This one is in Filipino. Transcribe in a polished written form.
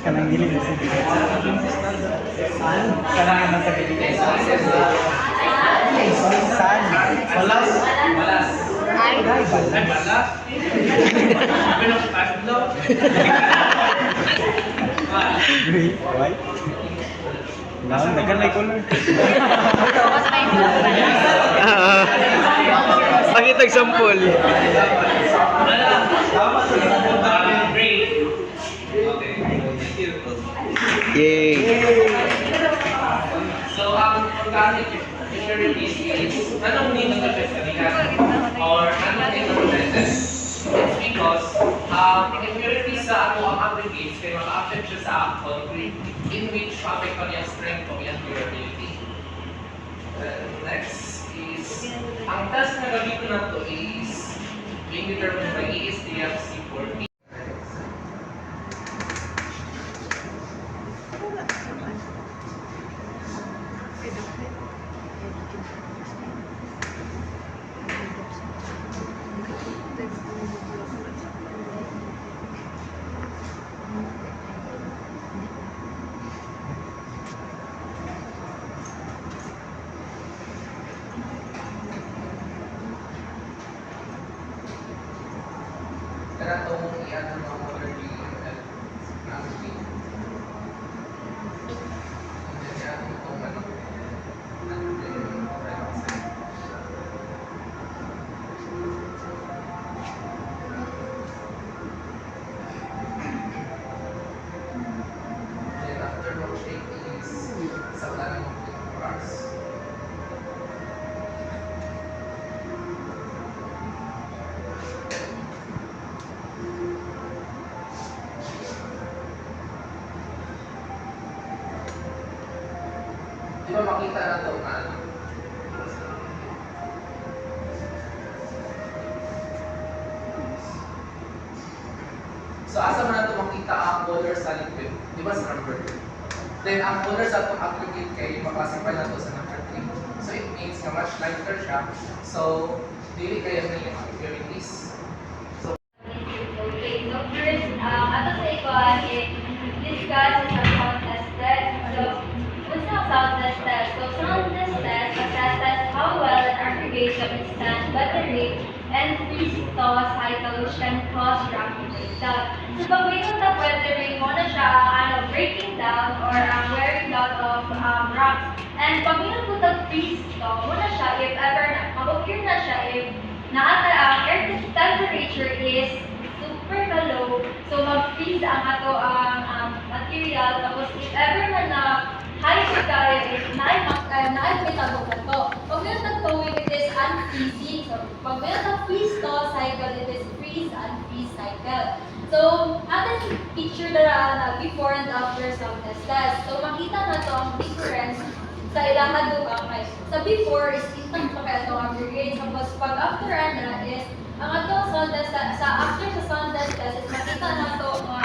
Kanang gilid sa kanang nasa gilid. San? Walas. Walas. Ay, balas. Why? Naon, nagkanay color. Pakitag sampol. Yay! So, organic impurities is anong nito na pestalihan or anong nito na It's because impurities sa ano ang aggregates kaya maka-affect siya sa concrete in which ma-affect pa niya strength o yung durability. Next is, ang test na gamitin na ito is being determined by ESTF C40. Kaya itong i-ano ng water treatment actually. Hindi siya itong ano. Then after rotate is sa wala ng rocks. Di ba makita na ito na ano? So asa man na ito makita ang color sa liquid? Di ba sa number 2? Then ang color sa itong aggregate kayo, maklasify na ito sa number 3. So it means na much lighter siya. So, dili kayo na yung impurities. Okay, so first, ato sa ikuan, discuss sa sound test test. So, what's the sound test test? So, sound test test assesses how well an aggregate can withstand battery and freeze-thaw cycle which can cause rapid breakdown. So, pag may nung weathering mo na siya, breaking down or wearing down of rocks. And pag may nung freeze-thaw mo na siya, if ever mag-occur na siya, if air temperature is super low, so mag-freeze ang ato ang material. Tapos if ever man na high tayo is na-metabog na to. Pag meron nag-towing, it is unfreezing. So pag meron nag-freeze to cycle, it is freeze-unfreeze cycle. So, atin picture na before and after sound test. So makita na to ang difference sa ilahan dugang kay sa before is instant pa kaya itong aggregate. Tapos pag after na is ang atong sound test sa after sa sound test is makita na to mga